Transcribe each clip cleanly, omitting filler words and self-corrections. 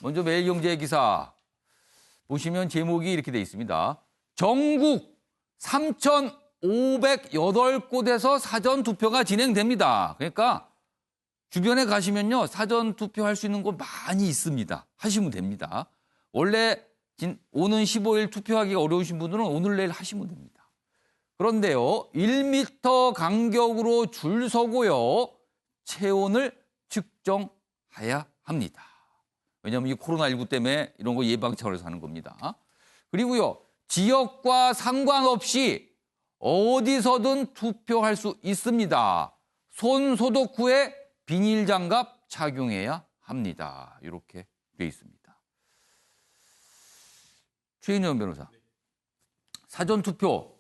먼저 매일경제 기사 보시면 제목이 이렇게 돼 있습니다. 전국 3,508곳에서 사전투표가 진행됩니다. 그러니까 주변에 가시면요. 사전투표할 수 있는 곳 많이 있습니다. 하시면 됩니다. 원래 오는 15일 투표하기가 어려우신 분들은 오늘 내일 하시면 됩니다. 그런데요. 1m 간격으로 줄 서고요. 체온을 측정해야 합니다. 왜냐하면 이 코로나19 때문에 이런 거 예방 차원에서 하는 겁니다. 그리고요. 지역과 상관없이 어디서든 투표할 수 있습니다. 손 소독 후에 비닐 장갑 착용해야 합니다. 이렇게 돼 있습니다. 최인영 변호사. 사전투표.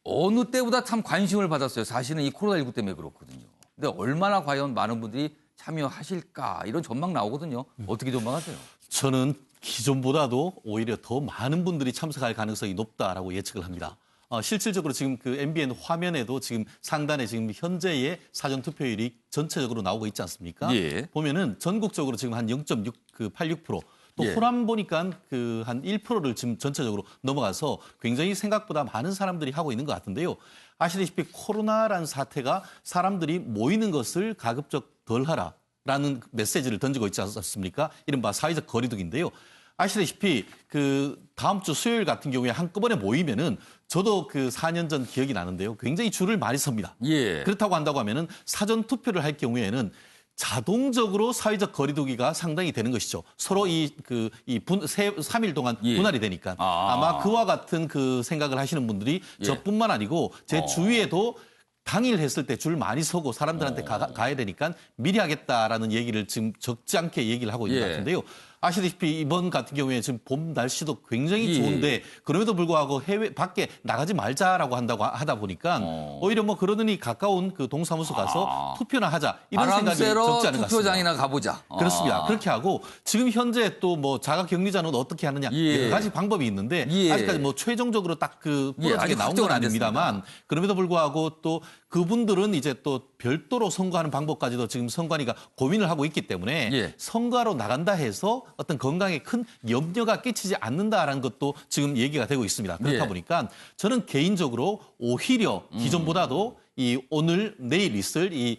어느 때보다 참 관심을 받았어요. 사실은 이 코로나19 때문에 그렇거든요. 근데 얼마나 과연 많은 분들이 참여하실까 이런 전망 나오거든요. 어떻게 전망하세요? 저는 기존보다도 오히려 더 많은 분들이 참석할 가능성이 높다라고 예측을 합니다. 실질적으로 지금 그 MBN 화면에도 지금 상단에 지금 현재의 사전 투표율이 전체적으로 나오고 있지 않습니까? 예. 보면은 전국적으로 지금 한 0.86%. 또 예. 호남 보니까 그 한 1%를 지금 전체적으로 넘어가서 굉장히 생각보다 많은 사람들이 하고 있는 것 같은데요. 아시다시피 코로나라는 사태가 사람들이 모이는 것을 가급적 덜 하라라는 메시지를 던지고 있지 않습니까? 이른바 사회적 거리두기인데요. 아시다시피 그 다음 주 수요일 같은 경우에 한꺼번에 모이면은 저도 그 4년 전 기억이 나는데요. 굉장히 줄을 많이 섭니다. 예. 그렇다고 한다고 하면은 사전 투표를 할 경우에는 자동적으로 사회적 거리두기가 상당히 되는 것이죠. 서로 3일 동안 예. 분할이 되니까. 아마 그와 같은 그 생각을 하시는 분들이 예. 저뿐만 아니고 제 주위에도 당일 했을 때 줄 많이 서고 사람들한테 가야 되니까 미리 하겠다라는 얘기를 지금 적지 않게 얘기를 하고 있는 것 같은데요. 아시다시피 이번 같은 경우에 지금 봄 날씨도 굉장히 좋은데 그럼에도 불구하고 해외 밖에 나가지 말자라고 하다 보니까 오히려 뭐 그러더니 가까운 그 동사무소 가서 투표나 하자 이런 생각이 적지 않은 것 같습니다. 투표장이나 가보자. 그렇습니다. 그렇게 하고 지금 현재 또 뭐 자가격리자는 어떻게 하느냐 여러 가지 방법이 있는데 아직까지 뭐 최종적으로 딱 그 부러지게 나온 건 아닙니다만 그럼에도 불구하고 또 그분들은 이제 또 별도로 선거하는 방법까지도 지금 선관위가 고민을 하고 있기 때문에 선거로 나간다 해서 어떤 건강에 큰 염려가 끼치지 않는다라는 것도 지금 얘기가 되고 있습니다. 그렇다 보니까 저는 개인적으로 오히려 기존보다도 이 오늘 내일 있을 이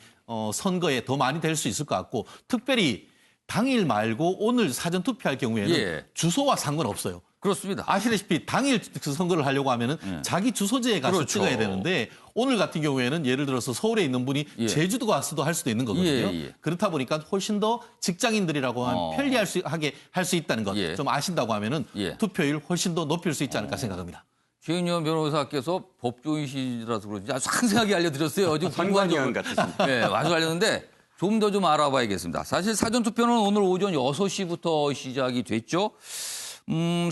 선거에 더 많이 될 수 있을 것 같고 특별히 당일 말고 오늘 사전 투표할 경우에는 주소와 상관없어요. 그렇습니다. 아시다시피 당일 그 선거를 하려고 하면은 자기 주소지에 가서 찍어야 되는데 오늘 같은 경우에는 예를 들어서 서울에 있는 분이 제주도 가서도 할 수도 있는 거거든요. 그렇다 보니까 훨씬 더 직장인들이라고 하면 편리하게 할 수 있다는 것 좀 아신다고 하면은 투표율 훨씬 더 높일 수 있지 않을까 생각합니다. 최인영 변호사께서 법조인이시라서 그런지 아주 상세하게 알려드렸어요. 지금 선관위원 같으십니다. 네, 아주 알렸는데 좀 더 좀 알아봐야겠습니다. 사실 사전투표는 오늘 오전 6시부터 시작이 됐죠.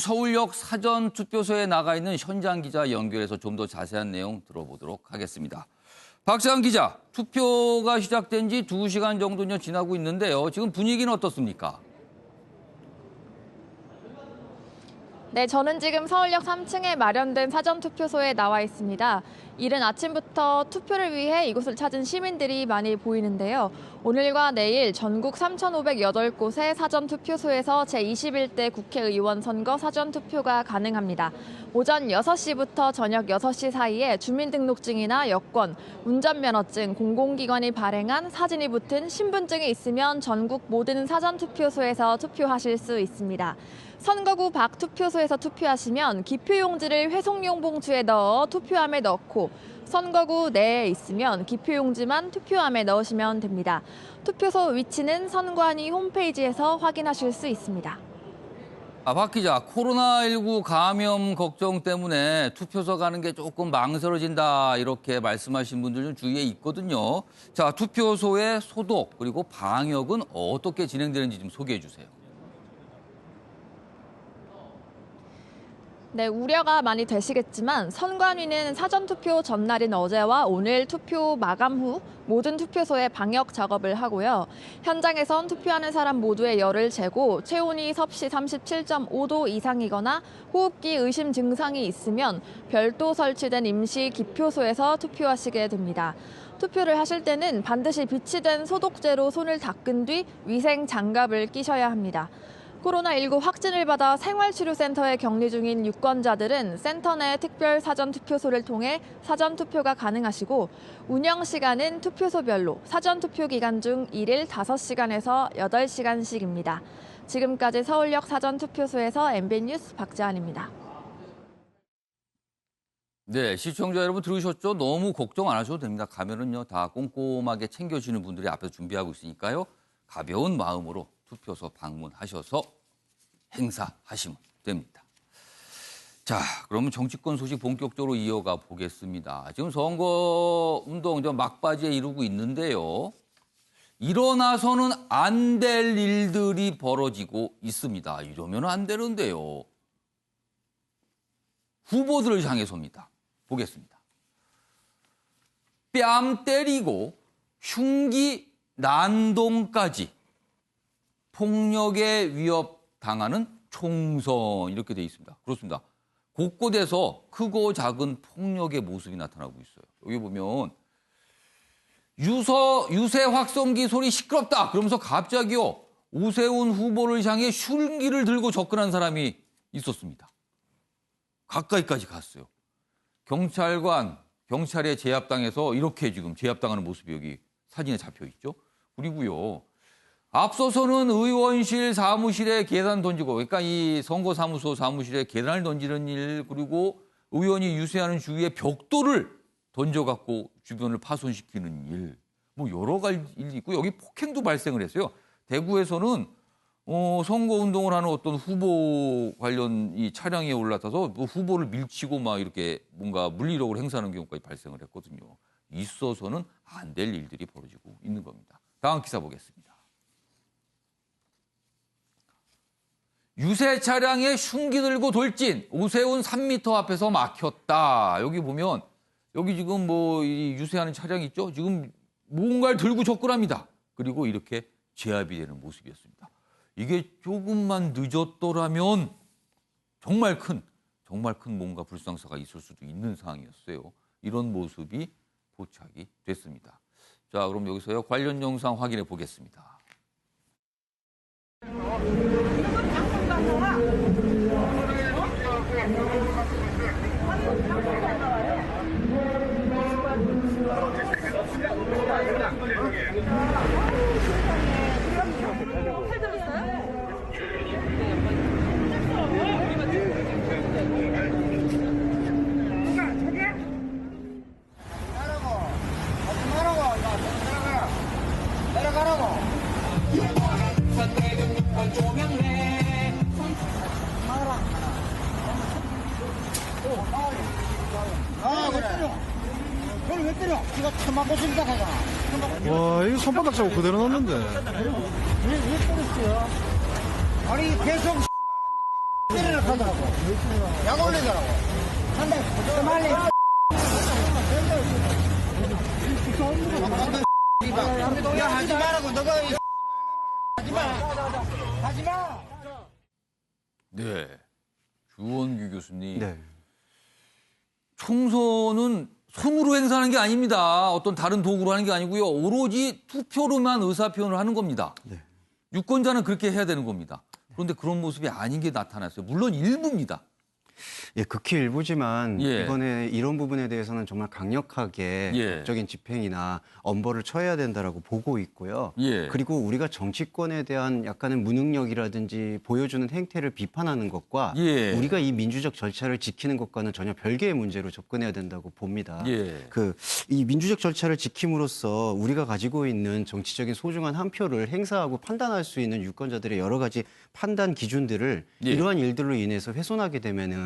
서울역 사전투표소에 나가 있는 현장 기자 연결해서 좀 더 자세한 내용 들어보도록 하겠습니다. 박세환 기자, 투표가 시작된 지 2시간 정도 지나고 있는데요. 지금 분위기는 어떻습니까? 네, 저는 지금 서울역 3층에 마련된 사전투표소에 나와 있습니다. 이른 아침부터 투표를 위해 이곳을 찾은 시민들이 많이 보이는데요. 오늘과 내일 전국 3,508곳의 사전투표소에서 제21대 국회의원 선거 사전투표가 가능합니다. 오전 6시부터 저녁 6시 사이에 주민등록증이나 여권, 운전면허증, 공공기관이 발행한 사진이 붙은 신분증이 있으면 전국 모든 사전투표소에서 투표하실 수 있습니다. 선거구 밖 투표소에서 투표하시면 기표용지를 회송용 봉투에 넣어 투표함에 넣고 선거구 내에 있으면 기표용지만 투표함에 넣으시면 됩니다. 투표소 위치는 선관위 홈페이지에서 확인하실 수 있습니다. 박 기자, 코로나19 감염 걱정 때문에 투표소 가는 게 조금 망설여진다 이렇게 말씀하신 분들 좀 주위에 있거든요. 자, 투표소의 소독 그리고 방역은 어떻게 진행되는지 좀 소개해 주세요. 네, 우려가 많이 되시겠지만 선관위는 사전투표 전날인 어제와 오늘 투표 마감 후 모든 투표소에 방역 작업을 하고요. 현장에선 투표하는 사람 모두의 열을 재고 체온이 섭씨 37.5도 이상이거나 호흡기 의심 증상이 있으면 별도 설치된 임시 기표소에서 투표하시게 됩니다. 투표를 하실 때는 반드시 비치된 소독제로 손을 닦은 뒤 위생 장갑을 끼셔야 합니다. 코로나19 확진을 받아 생활치료센터에 격리 중인 유권자들은 센터 내 특별 사전투표소를 통해 사전투표가 가능하시고 운영 시간은 투표소별로 사전투표 기간 중 1일 5시간에서 8시간씩입니다. 지금까지 서울역 사전투표소에서 MBN 뉴스 박지한입니다. 네, 시청자 여러분 들으셨죠? 너무 걱정 안 하셔도 됩니다. 가면은요 다 꼼꼼하게 챙겨주시는 분들이 앞에서 준비하고 있으니까요. 가벼운 마음으로 투표소 방문하셔서 행사하시면 됩니다. 자, 그러면 정치권 소식 본격적으로 이어가 보겠습니다. 지금 선거운동 막바지에 이르고 있는데요. 일어나서는 안 될 일들이 벌어지고 있습니다. 이러면 안 되는데요. 후보들을 향해서입니다. 보겠습니다. 뺨 때리고 흉기 난동까지 폭력에 위협당하는 총선 이렇게 돼 있습니다. 그렇습니다. 곳곳에서 크고 작은 폭력의 모습이 나타나고 있어요. 여기 보면 유세 확성기 소리 시끄럽다 그러면서 갑자기요 오세훈 후보를 향해 흉기를 들고 접근한 사람이 있었습니다. 가까이까지 갔어요. 경찰에 제압당해서 이렇게 지금 제압당하는 모습이 여기 사진에 잡혀 있죠. 그리고요. 앞서서는 의원실 사무실에 계단 던지고 그러니까 이 선거사무소 사무실에 계단을 던지는 일 그리고 의원이 유세하는 주위에 벽돌을 던져갖고 주변을 파손시키는 일 뭐 여러 가지 일이 있고 여기 폭행도 발생을 했어요. 대구에서는 선거운동을 하는 어떤 후보 관련 이 차량에 올라타서 뭐 후보를 밀치고 막 이렇게 뭔가 물리력을 행사하는 경우까지 발생을 했거든요. 있어서는 안 될 일들이 벌어지고 있는 겁니다. 다음 기사 보겠습니다. 유세 차량에 흉기 들고 돌진, 오세훈 3m 앞에서 막혔다. 여기 보면 여기 지금 뭐 이 유세하는 차량이 있죠? 지금 뭔가를 들고 접근합니다. 그리고 이렇게 제압이 되는 모습이었습니다. 이게 조금만 늦었더라면 정말 큰 뭔가 불상사가 있을 수도 있는 상황이었어요. 이런 모습이 포착이 됐습니다. 자, 그럼 여기서요 관련 영상 확인해 보겠습니다. 그걸 왜 때려? 이거 처맞고 생각하잖아. 와, 이거 손바닥 잡고 그대로 넣는데. 왜 때렸어요? 아니, 계속 때리려 하더라고. 약 올리더라고. 한대 그만해. 야, 하지 말라고, 너가. 하지 마. 하지 마. 네, 주원규 교수님. 네. 총선은 손으로 행사하는 게 아닙니다. 어떤 다른 도구로 하는 게 아니고요. 오로지 투표로만 의사표현을 하는 겁니다. 네. 유권자는 그렇게 해야 되는 겁니다. 그런데 그런 모습이 아닌 게 나타났어요. 물론 일부입니다. 예, 극히 일부지만 예. 이번에 이런 부분에 대해서는 정말 강력하게 예. 법적인 집행이나 엄벌을 처해야 된다라고 보고 있고요. 예. 그리고 우리가 정치권에 대한 약간의 무능력이라든지 보여주는 행태를 비판하는 것과 예. 우리가 이 민주적 절차를 지키는 것과는 전혀 별개의 문제로 접근해야 된다고 봅니다. 예. 이 민주적 절차를 지킴으로써 우리가 가지고 있는 정치적인 소중한 한 표를 행사하고 판단할 수 있는 유권자들의 여러 가지 판단 기준들을 예. 이러한 일들로 인해서 훼손하게 되면은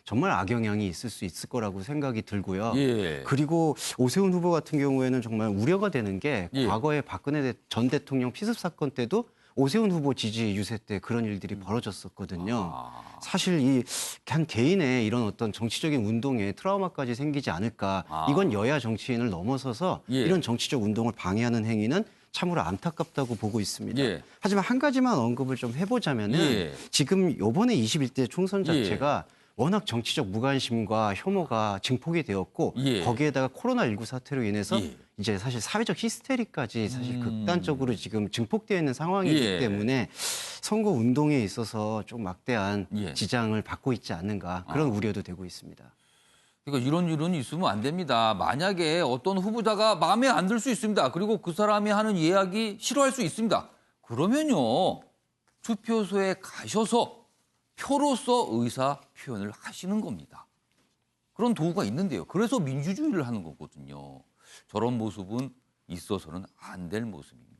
정말 악영향이 있을 수 있을 거라고 생각이 들고요. 예. 그리고 오세훈 후보 같은 경우에는 정말 우려가 되는 게 예. 과거에 박근혜 전 대통령 피습 사건 때도 오세훈 후보 지지 유세 때 그런 일들이 벌어졌었거든요. 사실 이 한 개인의 이런 어떤 정치적인 운동에 트라우마까지 생기지 않을까. 이건 여야 정치인을 넘어서서 예. 이런 정치적 운동을 방해하는 행위는 참으로 안타깝다고 보고 있습니다. 예. 하지만 한 가지만 언급을 좀 해보자면은 예. 지금 이번에 21대 총선 자체가 워낙 정치적 무관심과 혐오가 증폭이 되었고 예. 거기에다가 코로나19 사태로 인해서 예. 이제 사실 사회적 히스테리까지 사실 극단적으로 지금 증폭되어 있는 상황이기 예. 때문에 선거 운동에 있어서 좀 막대한 예. 지장을 받고 있지 않는가 그런 우려도 되고 있습니다. 그러니까 이런 일은 있으면 안 됩니다. 만약에 어떤 후보자가 마음에 안 들 수 있습니다. 그리고 그 사람이 하는 이야기 싫어할 수 있습니다. 그러면요. 투표소에 가셔서 표로서 의사 표현을 하시는 겁니다. 그런 도구가 있는데요. 그래서 민주주의를 하는 거거든요. 저런 모습은 있어서는 안 될 모습입니다.